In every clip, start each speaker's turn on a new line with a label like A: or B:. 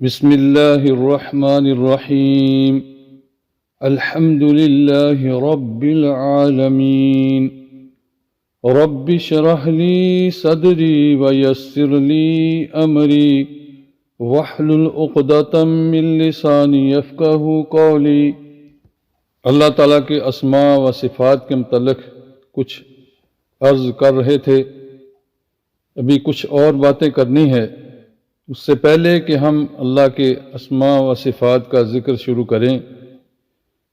A: بسم اللہ الرحمن الرحیم الحمد للہ رب العالمین رب اشرح لی صدری ویسر لی امری واحلل عقدۃ من لسانی یفقہوا قولی۔ اللہ تعالیٰ کے اسماء و صفات کے متعلق کچھ عرض کر رہے تھے، ابھی کچھ اور باتیں کرنی ہے۔ اس سے پہلے کہ ہم اللہ کے اسماء و صفات کا ذکر شروع کریں،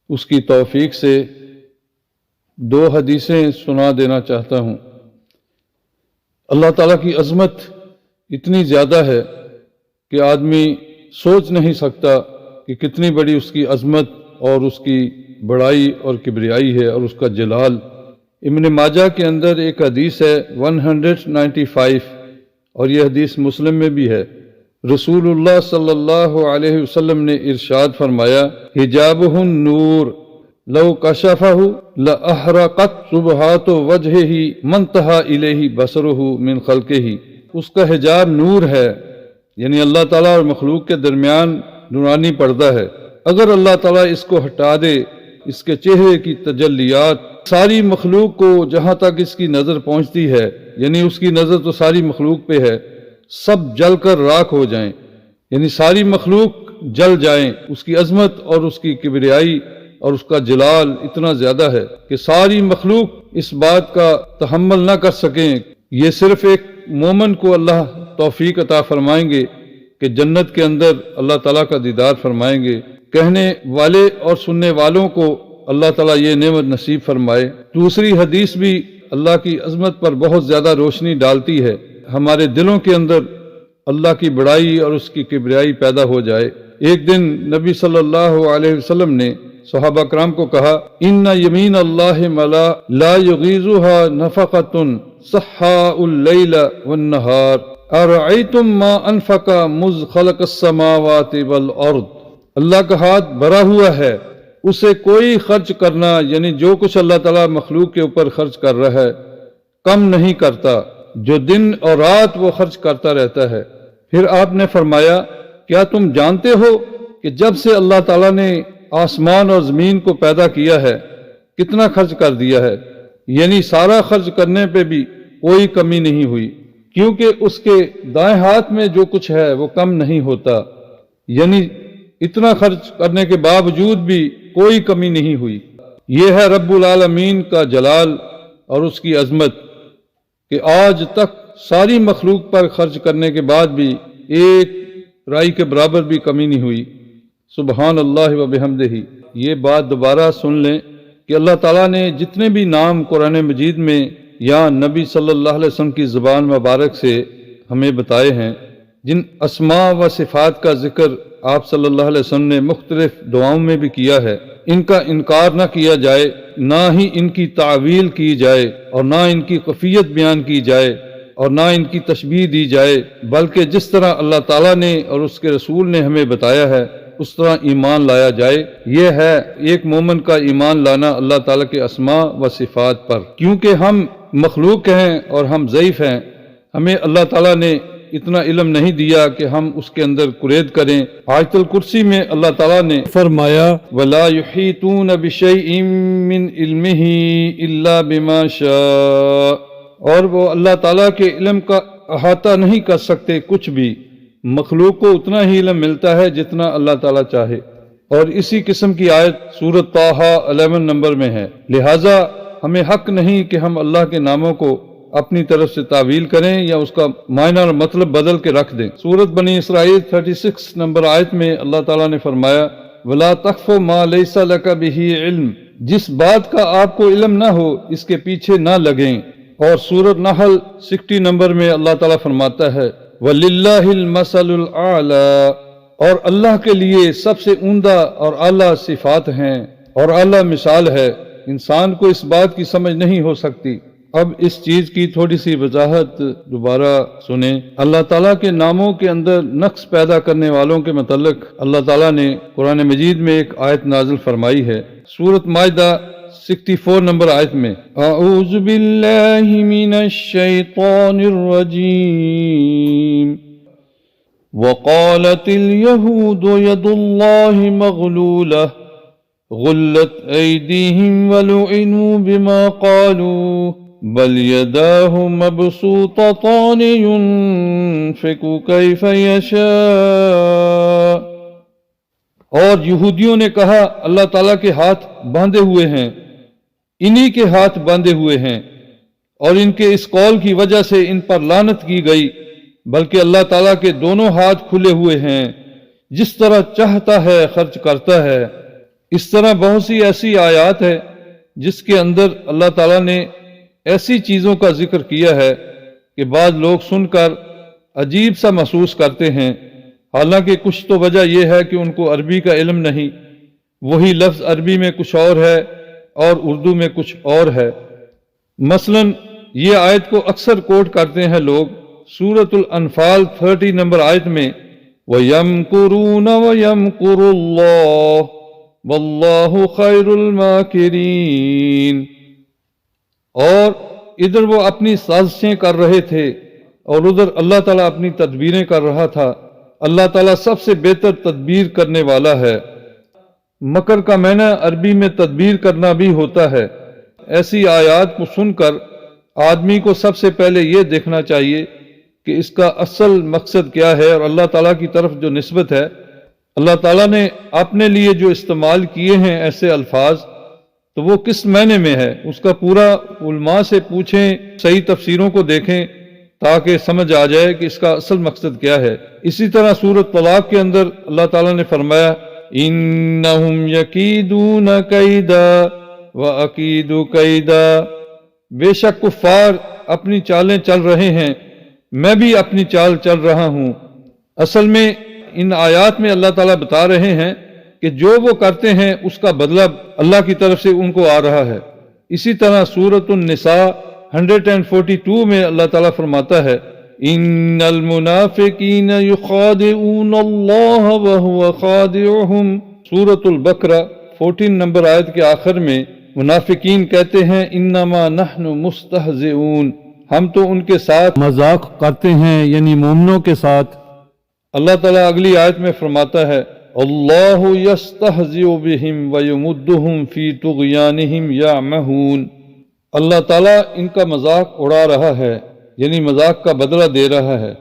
A: اس کی توفیق سے دو حدیثیں سنا دینا چاہتا ہوں۔ اللہ تعالیٰ کی عظمت اتنی زیادہ ہے کہ آدمی سوچ نہیں سکتا کہ کتنی بڑی اس کی عظمت اور اس کی بڑائی اور کبریائی ہے اور اس کا جلال۔ ابن ماجہ کے اندر ایک حدیث ہے 195، اور یہ حدیث مسلم میں بھی ہے۔ رسول اللہ صلی اللہ علیہ وسلم نے ارشاد فرمایا، حجابہ النور لو کشفہ لأحرقت سبحات وجہہ منتہا الیہ بصرہ من خلقہ۔ اس کا حجاب نور ہے، یعنی اللہ تعالیٰ اور مخلوق کے درمیان نورانی پردہ ہے۔ اگر اللہ تعالیٰ اس کو ہٹا دے، اس کے چہرے کی تجلیات ساری مخلوق کو جہاں تک اس کی نظر پہنچتی ہے، یعنی اس کی نظر تو ساری مخلوق پہ ہے، سب جل کر راکھ ہو جائیں، یعنی ساری مخلوق جل جائیں۔ اس کی عظمت اور اس کی کبریائی اور اس کا جلال اتنا زیادہ ہے کہ ساری مخلوق اس بات کا تحمل نہ کر سکیں۔ یہ صرف ایک مومن کو اللہ توفیق عطا فرمائیں گے کہ جنت کے اندر اللہ تعالیٰ کا دیدار فرمائیں گے۔ کہنے والے اور سننے والوں کو اللہ تعالیٰ یہ نعمت نصیب فرمائے۔ دوسری حدیث بھی اللہ کی عظمت پر بہت زیادہ روشنی ڈالتی ہے۔ ہمارے دلوں کے اندر اللہ کی بڑائی اور اس کی کبریائی پیدا ہو جائے۔ ایک دن نبی صلی اللہ علیہ وسلم نے صحابہ کرام کو کہا، ان یمین اللہ ملا لا یغیظها نفقۃ صحاء اللیل والنہار ارأیتم ما انفق مذ خلق السماوات والارض۔ اللہ کا ہاتھ بھرا ہوا ہے، اسے کوئی خرچ کرنا، یعنی جو کچھ اللہ تعالیٰ مخلوق کے اوپر خرچ کر رہا ہے، کم نہیں کرتا، جو دن اور رات وہ خرچ کرتا رہتا ہے۔ پھر آپ نے فرمایا، کیا تم جانتے ہو کہ جب سے اللہ تعالیٰ نے آسمان اور زمین کو پیدا کیا ہے کتنا خرچ کر دیا ہے؟ یعنی سارا خرچ کرنے پہ بھی کوئی کمی نہیں ہوئی، کیونکہ اس کے دائیں ہاتھ میں جو کچھ ہے وہ کم نہیں ہوتا، یعنی اتنا خرچ کرنے کے باوجود بھی کوئی کمی نہیں ہوئی۔ یہ ہے رب العالمین کا جلال اور اس کی عظمت کہ آج تک ساری مخلوق پر خرچ کرنے کے بعد بھی ایک رائی کے برابر بھی کمی نہیں ہوئی۔ سبحان اللہ و بحمدہ۔ یہ بات دوبارہ سن لیں کہ اللہ تعالیٰ نے جتنے بھی نام قرآن مجید میں یا نبی صلی اللہ علیہ وسلم کی زبان مبارک سے ہمیں بتائے ہیں، جن اسماء و صفات کا ذکر آپ صلی اللہ علیہ وسلم نے مختلف دعاؤں میں بھی کیا ہے، ان کا انکار نہ کیا جائے، نہ ہی ان کی تعویل کی جائے، اور نہ ان کی کیفیت بیان کی جائے، اور نہ ان کی تشبیہ دی جائے، بلکہ جس طرح اللہ تعالیٰ نے اور اس کے رسول نے ہمیں بتایا ہے اس طرح ایمان لایا جائے۔ یہ ہے ایک مومن کا ایمان لانا اللہ تعالیٰ کے اسماء و صفات پر، کیونکہ ہم مخلوق ہیں اور ہم ضعیف ہیں، ہمیں اللہ تعالیٰ نے اتنا علم نہیں دیا کہ ہم اس کے اندر قرید کریں۔ آیت الکرسی میں اللہ تعالیٰ نے فرمایا، وَلَا يُحِيطُونَ بِشَيْءٍ مِّنْ عِلْمِهِ إِلَّا بِمَا شَاءَ، اور وہ اللہ تعالیٰ کے علم کا احاطہ نہیں کر سکتے کچھ بھی۔ مخلوق کو اتنا ہی علم ملتا ہے جتنا اللہ تعالیٰ چاہے، اور اسی قسم کی آیت سورۃ طٰہٰ 11 نمبر میں ہے۔ لہٰذا ہمیں حق نہیں کہ ہم اللہ کے ناموں کو اپنی طرف سے تعویل کریں یا اس کا معنی اور مطلب بدل کے رکھ دیں۔ سورۃ بنی اسرائیل 36 نمبر آیت میں اللہ تعالیٰ نے فرمایا، وَلَا تَقْفُ مَا لَيْسَ لَكَ بِهِ عِلْمٌ، جس بات کا آپ کو علم نہ ہو اس کے پیچھے نہ لگیں۔ اور سورۃ نحل 60 نمبر میں اللہ تعالیٰ فرماتا ہے، وَلِلَّهِ الْمَثَلُ الْأَعْلَى، اور اللہ کے لیے سب سے عمدہ اور اعلیٰ صفات ہیں اور اعلیٰ مثال ہے۔ انسان کو اس بات کی سمجھ نہیں ہو سکتی۔ اب اس چیز کی تھوڑی سی وضاحت دوبارہ سنیں۔ اللہ تعالیٰ کے ناموں کے اندر نقص پیدا کرنے والوں کے متعلق اللہ تعالیٰ نے قرآن مجید میں ایک آیت نازل فرمائی ہے، سورۃ مائدہ 64 نمبر آیت میں، اعوذ باللہ من الشیطان الرجیم وقالت اليهود يد الله مغلولة غلت أيديهم ولعنوا بما قالوا بل يداه مبسوطتان ينفق كيف يشاء۔ اور یہودیوں نے کہا اللہ تعالیٰ کے ہاتھ باندھے ہوئے ہیں، انہی کے ہاتھ باندھے ہوئے ہیں، اور ان کے اس قول کی وجہ سے ان پر لعنت کی گئی، بلکہ اللہ تعالیٰ کے دونوں ہاتھ کھلے ہوئے ہیں، جس طرح چاہتا ہے خرچ کرتا ہے۔ اس طرح بہت سی ایسی آیات ہے جس کے اندر اللہ تعالیٰ نے ایسی چیزوں کا ذکر کیا ہے کہ بعض لوگ سن کر عجیب سا محسوس کرتے ہیں، حالانکہ کچھ تو وجہ یہ ہے کہ ان کو عربی کا علم نہیں، وہی لفظ عربی میں کچھ اور ہے اور اردو میں کچھ اور ہے۔ مثلا یہ آیت کو اکثر کوٹ کرتے ہیں لوگ سورۃ الانفال 30 نمبر آیت میں، وَيَمْكُرُونَ وَيَمْكُرُ اللَّهُ وَاللَّهُ خَيْرُ الْمَاكِرِينَ، اور ادھر وہ اپنی سازشیں کر رہے تھے اور ادھر اللہ تعالیٰ اپنی تدبیریں کر رہا تھا، اللہ تعالیٰ سب سے بہتر تدبیر کرنے والا ہے۔ مکر کا معنی عربی میں تدبیر کرنا بھی ہوتا ہے۔ ایسی آیات کو سن کر آدمی کو سب سے پہلے یہ دیکھنا چاہیے کہ اس کا اصل مقصد کیا ہے، اور اللہ تعالیٰ کی طرف جو نسبت ہے، اللہ تعالیٰ نے اپنے لیے جو استعمال کیے ہیں ایسے الفاظ، تو وہ کس معنی میں ہے، اس کا پورا علماء سے پوچھیں، صحیح تفسیروں کو دیکھیں تاکہ سمجھ آ جائے کہ اس کا اصل مقصد کیا ہے۔ اسی طرح سورۃ طلاق کے اندر اللہ تعالیٰ نے فرمایا اِنَّهُمْ يَكِيدُونَ كَيْدًا وَأَكِيدُ كَيْدًا، بے شک کفار اپنی چالیں چل رہے ہیں، میں بھی اپنی چال چل رہا ہوں۔ اصل میں ان آیات میں اللہ تعالیٰ بتا رہے ہیں کہ جو وہ کرتے ہیں اس کا بدلہ اللہ کی طرف سے ان کو آ رہا ہے۔ اسی طرح سورۃ النساء 142 میں اللہ تعالیٰ فرماتا ہے ان المنافقین یخادعون اللہ وهو خادعهم۔ سورۃ البقرہ 14 نمبر آیت کے آخر میں منافقین کہتے ہیں انما نحن مستہزئون، ہم تو ان کے ساتھ مذاق کرتے ہیں، یعنی مومنوں کے ساتھ۔ اللہ تعالیٰ اگلی آیت میں فرماتا ہے اللہ یستہزئ بہم ویمدہم فی طغیانہم یعمہون، اللہ تعالیٰ ان کا مذاق اڑا رہا ہے، یعنی مذاق کا بدلہ دے رہا ہے،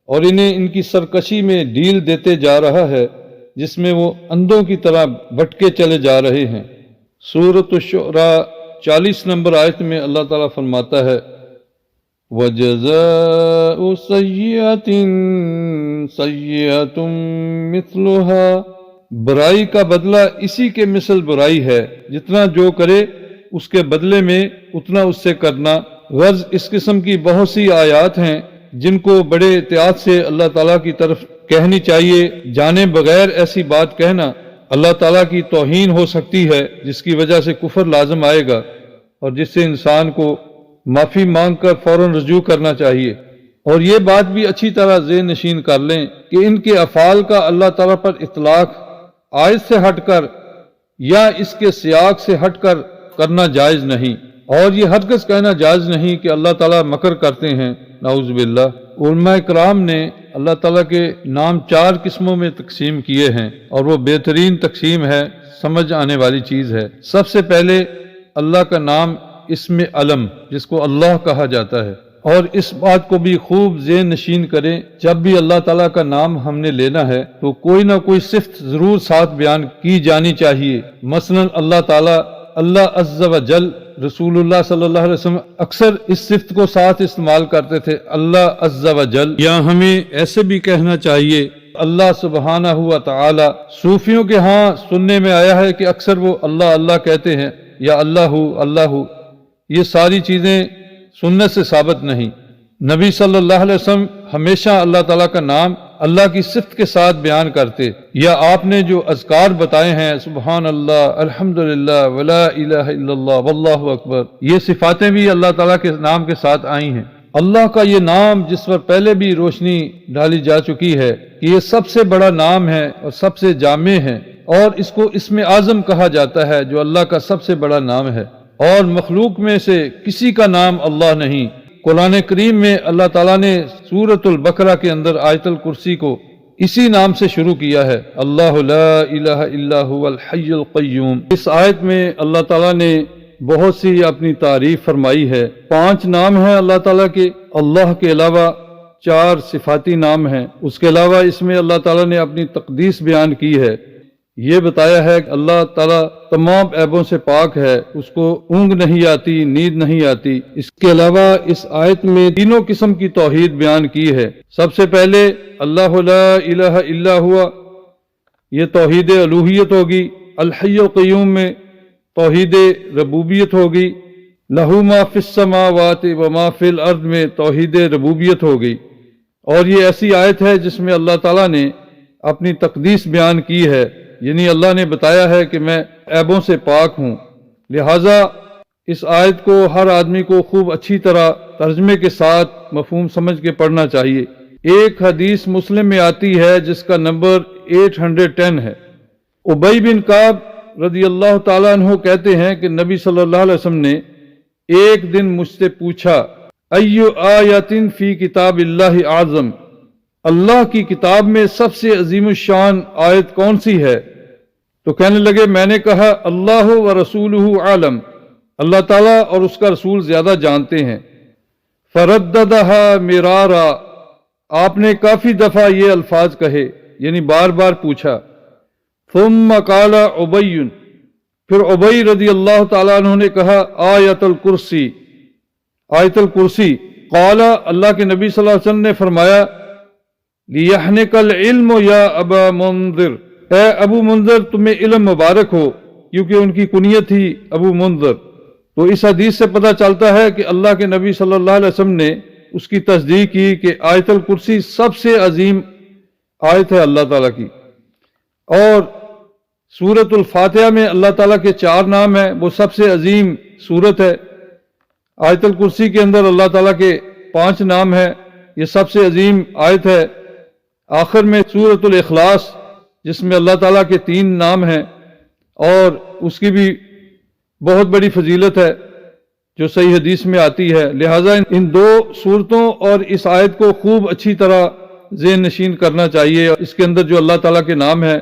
A: اور انہیں ان کی سرکشی میں ڈھیل دیتے جا رہا ہے جس میں وہ اندھوں کی طرح بھٹکے چلے جا رہے ہیں۔ سورۃ الشعراء 40 نمبر آیت میں اللہ تعالیٰ فرماتا ہے وَجَزَاءُ سَيِّئَةٍ سَيِّئَةٌ مِثْلُهَا، برائی کا بدلہ اسی کے مثل برائی ہے، جتنا جو کرے اس کے بدلے میں اتنا اس سے کرنا۔ غرض اس قسم کی بہت سی آیات ہیں جن کو بڑے احتیاط سے اللہ تعالیٰ کی طرف کہنی چاہیے، جانے بغیر ایسی بات کہنا اللہ تعالیٰ کی توہین ہو سکتی ہے، جس کی وجہ سے کفر لازم آئے گا، اور جس سے انسان کو معافی مانگ کر فوراً رجوع کرنا چاہیے۔ اور یہ بات بھی اچھی طرح ذہن نشین کر لیں کہ ان کے افعال کا اللہ تعالیٰ پر اطلاق آیت سے ہٹ کر یا اس کے سیاق سے ہٹ کر کرنا جائز نہیں، اور یہ ہرگز کہنا جائز نہیں کہ اللہ تعالیٰ مکر کرتے ہیں، نعوذ باللہ۔ علماء کرام نے اللہ تعالیٰ کے نام 4 قسموں میں تقسیم کیے ہیں، اور وہ بہترین تقسیم ہے، سمجھ آنے والی چیز ہے۔ سب سے پہلے اللہ کا نام اسم علم، جس کو اللہ کہا جاتا ہے، اور اس بات کو بھی خوب ذہن نشین کریں، جب بھی اللہ تعالیٰ کا نام ہم نے لینا ہے تو کوئی نہ کوئی صفت ضرور ساتھ بیان کی جانی چاہیے۔ مثلا اللہ تعالیٰ، اللہ عز و جل، رسول اللہ صلی اللہ علیہ وسلم اکثر اس صفت کو ساتھ استعمال کرتے تھے، اللہ عز و جل، یا ہمیں ایسے بھی کہنا چاہیے اللہ سبحانہ و تعالی۔ صوفیوں کے ہاں سننے میں آیا ہے کہ اکثر وہ اللہ اللہ کہتے ہیں، یا اللہ اللہ۔ یہ ساری چیزیں سنت سے ثابت نہیں۔ نبی صلی اللہ علیہ وسلم ہمیشہ اللہ تعالیٰ کا نام اللہ کی صفت کے ساتھ بیان کرتے، یا آپ نے جو اذکار بتائے ہیں سبحان اللہ، الحمدللہ، ولا الہ الا اللہ، واللہ اکبر، یہ صفاتیں بھی اللہ تعالیٰ کے نام کے ساتھ آئی ہیں۔ اللہ کا یہ نام جس پر پہلے بھی روشنی ڈالی جا چکی ہے کہ یہ سب سے بڑا نام ہے اور سب سے جامع ہے، اور اس کو اسم اعظم کہا جاتا ہے جو اللہ کا سب سے بڑا نام ہے، اور مخلوق میں سے کسی کا نام اللہ نہیں۔ قرآن کریم میں اللہ تعالیٰ نے سورۃ البقرہ کے اندر آیت الکرسی کو اسی نام سے شروع کیا ہے، اللہ لا الہ الا هو الحی القیوم۔ اس آیت میں اللہ تعالیٰ نے بہت سی اپنی تعریف فرمائی ہے۔ 5 نام ہیں اللہ تعالیٰ کے، اللہ کے علاوہ 4 صفاتی نام ہیں۔ اس کے علاوہ اس میں اللہ تعالیٰ نے اپنی تقدیس بیان کی ہے، یہ بتایا ہے کہ اللہ تعالیٰ تمام عیبوں سے پاک ہے، اس کو اونگ نہیں آتی، نیند نہیں آتی۔ اس کے علاوہ اس آیت میں تینوں قسم کی توحید بیان کی ہے۔ سب سے پہلے اللہ لا الہ الا ہوا، یہ توحید الوہیت ہوگی۔ الحی القیوم میں توحید ربوبیت ہوگی۔ لہو ما فی السماوات و ما فی الارض میں توحید ربوبیت ہوگی۔ اور یہ ایسی آیت ہے جس میں اللہ تعالیٰ نے اپنی تقدیس بیان کی ہے، یعنی اللہ نے بتایا ہے کہ میں عیبوں سے پاک ہوں۔ لہٰذا اس آیت کو ہر آدمی کو خوب اچھی طرح ترجمے کے ساتھ مفہوم سمجھ کے پڑھنا چاہیے۔ ایک حدیث مسلم میں آتی ہے جس کا نمبر 810 ہے۔ ابی بن کعب رضی اللہ تعالیٰ عنہ کہتے ہیں کہ نبی صلی اللہ علیہ وسلم نے ایک دن مجھ سے پوچھا، ایو آیت فی کتاب اللہ اعظم، اللہ کی کتاب میں سب سے عظیم الشان آیت کون سی ہے؟ تو کہنے لگے، میں نے کہا اللہ و رسولہ عالم، اللہ تعالیٰ اور اس کا رسول زیادہ جانتے ہیں۔ فرددہا مرارا، آپ نے کافی دفعہ یہ الفاظ کہے، یعنی بار بار پوچھا۔ ثم قال ابی، پھر ابی رضی اللہ تعالیٰ عنہ نے کہا آیت الکرسی، آیت الکرسی۔ قال، اللہ کے نبی صلی اللہ علیہ وسلم نے فرمایا، لیحنک العلم یا ابا منذر، اے ابو منذر تمہیں علم مبارک ہو، کیونکہ ان کی کنیت تھی ابو منذر۔ تو اس حدیث سے پتہ چلتا ہے کہ اللہ کے نبی صلی اللہ علیہ وسلم نے اس کی تصدیق کی کہ آیت الکرسی سب سے عظیم آیت ہے اللہ تعالیٰ کی۔ اور سورۃ الفاتحہ میں اللہ تعالیٰ کے 4 نام ہیں، وہ سب سے عظیم سورت ہے۔ آیت الکرسی کے اندر اللہ تعالیٰ کے 5 نام ہیں، یہ سب سے عظیم آیت ہے۔ آخر میں سورۃ الاخلاص جس میں اللہ تعالیٰ کے 3 نام ہیں اور اس کی بھی بہت بڑی فضیلت ہے جو صحیح حدیث میں آتی ہے۔ لہٰذا ان 2 سورتوں اور اس آیت کو خوب اچھی طرح ذہن نشین کرنا چاہیے، اور اس کے اندر جو اللہ تعالیٰ کے نام ہیں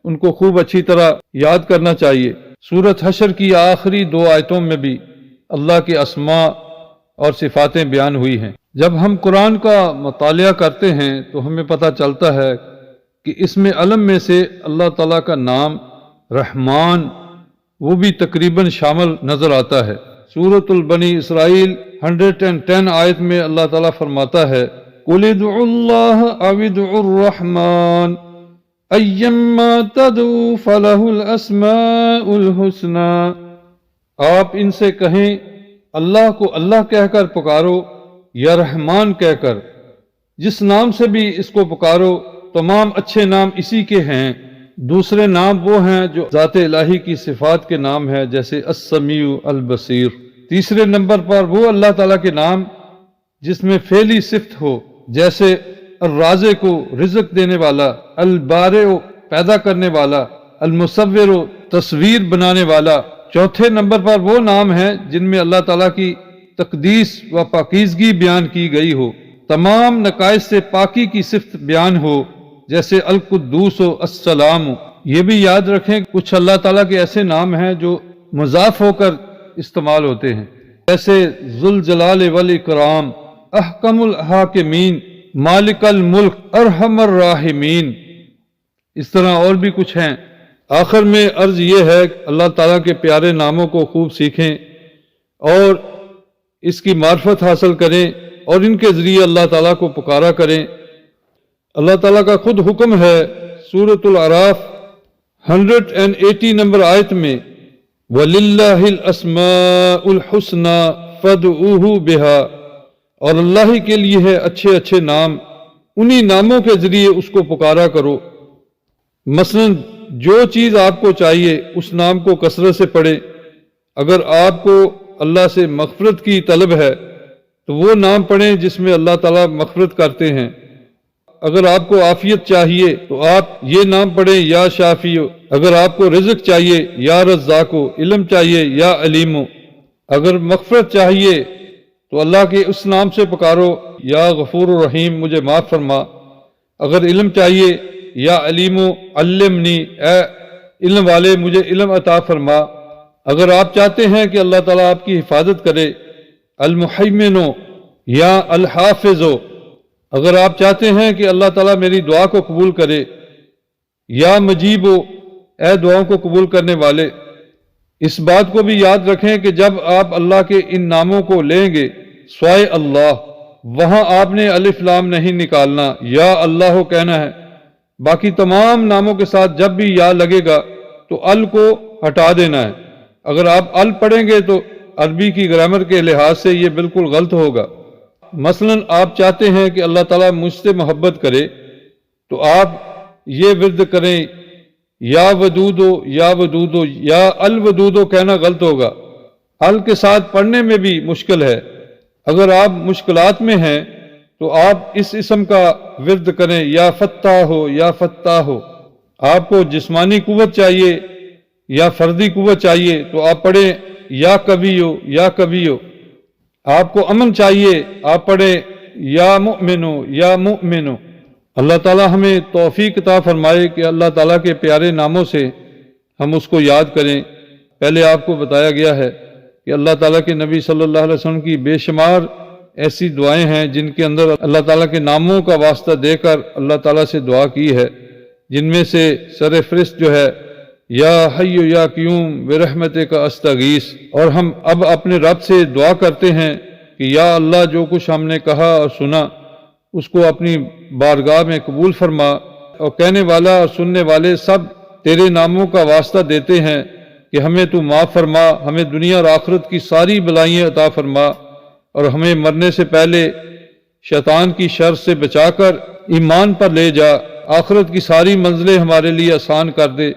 A: ان کو خوب اچھی طرح یاد کرنا چاہیے۔ سورۃ حشر کی آخری 2 آیتوں میں بھی اللہ کے اسماء اور صفاتیں بیان ہوئی ہیں۔ جب ہم قرآن کا مطالعہ کرتے ہیں تو ہمیں پتہ چلتا ہے کہ اس میں علم میں سے اللہ تعالیٰ کا نام رحمان وہ بھی تقریباً شامل نظر آتا ہے۔ سورۃ البنی اسرائیل 110 آیت میں اللہ تعالیٰ فرماتا ہے، قُلِ ادْعُوا اللَّهَ أَوِ ادْعُوا الرَّحْمَٰنَ أَيَّمَّا تَدْعُوا فَلَهُ الْأَسْمَاءُ الْحُسْنَىٰ، آپ ان سے کہیں اللہ کو اللہ کہہ کر پکارو یا رحمان کہہ کر، جس نام سے بھی اس کو پکارو تمام اچھے نام اسی کے ہیں۔ دوسرے نام وہ ہیں جو ذات الہی کی صفات کے نام ہیں، جیسے السمیع البصیر۔ تیسرے نمبر پر وہ اللہ تعالیٰ کے نام جس میں فعلی صفت ہو، جیسے الرازق کو رزق دینے والا، البارئ پیدا کرنے والا، المصور تصویر بنانے والا۔ چوتھے نمبر پر وہ نام ہیں جن میں اللہ تعالیٰ کی تقدیس و پاکیزگی بیان کی گئی ہو، تمام نقائص سے پاکی کی صفت بیان ہو، جیسے القدوس و السلام۔ یہ بھی یاد رکھیں کچھ اللہ تعالیٰ کے ایسے نام ہیں جو مضاف ہو کر استعمال ہوتے ہیں، جیسے ذوالجلال والاکرام، احکم الحاکمین، مالک الملک، ارحم الراحمین۔ اس طرح اور بھی کچھ ہیں۔ آخر میں عرض یہ ہے کہ اللہ تعالیٰ کے پیارے ناموں کو خوب سیکھیں اور اس کی معرفت حاصل کریں اور ان کے ذریعے اللہ تعالیٰ کو پکارا کریں۔ اللہ تعالیٰ کا خود حکم ہے سورۃ الاعراف 180 نمبر آیت میں، وَلِلَّهِ الْأَسْمَاءُ الْحُسْنَىٰ فَادْعُوهُ بِهَا، اور اللہ ہی کے لیے ہے اچھے اچھے نام، انہی ناموں کے ذریعے اس کو پکارا کرو۔ مثلا جو چیز آپ کو چاہیے اس نام کو کثرت سے پڑھیں۔ اگر آپ کو اللہ سے مغفرت کی طلب ہے تو وہ نام پڑھیں جس میں اللہ تعالیٰ مغفرت کرتے ہیں۔ اگر آپ کو عافیت چاہیے تو آپ یہ نام پڑھیں، یا شافیو۔ اگر آپ کو رزق چاہیے یا رزاقو، علم چاہیے یا علیمو۔ اگر مغفرت چاہیے تو اللہ کے اس نام سے پکارو، یا غفور الرحیم، مجھے معاف فرما۔ اگر علم چاہیے یا علیم علمنی، اے علم والے مجھے علم عطا فرما۔ اگر آپ چاہتے ہیں کہ اللہ تعالیٰ آپ کی حفاظت کرے، المحیمن یا الحافظ، اگر آپ چاہتے ہیں کہ اللہ تعالیٰ میری دعا کو قبول کرے، یا مجیب، اے دعاؤں کو قبول کرنے والے۔ اس بات کو بھی یاد رکھیں کہ جب آپ اللہ کے ان ناموں کو لیں گے سوائے اللہ، وہاں آپ نے الف لام نہیں نکالنا، یا اللہ کہنا ہے۔ باقی تمام ناموں کے ساتھ جب بھی یا لگے گا تو ال کو ہٹا دینا ہے۔ اگر آپ ال پڑھیں گے تو عربی کی گرامر کے لحاظ سے یہ بالکل غلط ہوگا۔ مثلا آپ چاہتے ہیں کہ اللہ تعالیٰ مجھ سے محبت کرے تو آپ یہ ورد کریں یا ودودو یا ودودو، یا الودودو کہنا غلط ہوگا، ال کے ساتھ پڑھنے میں بھی مشکل ہے۔ اگر آپ مشکلات میں ہیں تو آپ اس اسم کا ورد کریں یا فتح ہو یا فتح ہو۔ آپ کو جسمانی قوت چاہیے یا فردی قوت چاہیے تو آپ پڑھیں یا کبیو یا کبیو۔ آپ کو امن چاہیے آپ پڑھیں یا مؤمنو یا مؤمنو۔ اللہ تعالیٰ ہمیں توفیق عطا فرمائے کہ اللہ تعالیٰ کے پیارے ناموں سے ہم اس کو یاد کریں۔ پہلے آپ کو بتایا گیا ہے کہ اللہ تعالیٰ کے نبی صلی اللہ علیہ وسلم کی بے شمار ایسی دعائیں ہیں جن کے اندر اللہ تعالیٰ کے ناموں کا واسطہ دے کر اللہ تعالیٰ سے دعا کی ہے، جن میں سے سر فہرست جو ہے یا حی یا قیوم برحمتک استغیث۔ اور ہم اب اپنے رب سے دعا کرتے ہیں کہ یا اللہ جو کچھ ہم نے کہا اور سنا اس کو اپنی بارگاہ میں قبول فرما، اور کہنے والا اور سننے والے سب تیرے ناموں کا واسطہ دیتے ہیں کہ ہمیں تو معاف فرما، ہمیں دنیا اور آخرت کی ساری بلائیاں عطا فرما، اور ہمیں مرنے سے پہلے شیطان کی شر سے بچا کر ایمان پر لے جا، آخرت کی ساری منزلیں ہمارے لیے آسان کر دے،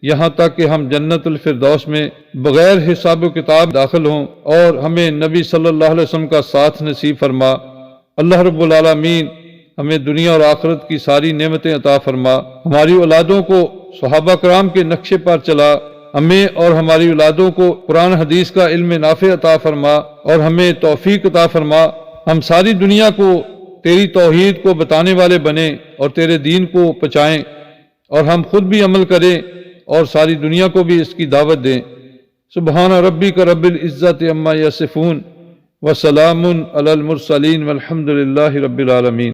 A: یہاں تک کہ ہم جنت الفردوس میں بغیر حساب و کتاب داخل ہوں، اور ہمیں نبی صلی اللہ علیہ وسلم کا ساتھ نصیب فرما۔ اللہ رب العالمین ہمیں دنیا اور آخرت کی ساری نعمتیں عطا فرما، ہماری اولادوں کو صحابہ کرام کے نقشے پر چلا، ہمیں اور ہماری اولادوں کو قرآن حدیث کا علم نافع عطا فرما، اور ہمیں توفیق عطا فرما، ہم ساری دنیا کو تیری توحید کو بتانے والے بنیں اور تیرے دین کو پہنچائیں، اور ہم خود بھی عمل کریں اور ساری دنیا کو بھی اس کی دعوت دیں۔ سبحان ربک رب العزت عما یصفون وسلام علی المرسلین والحمد للہ رب العالمین۔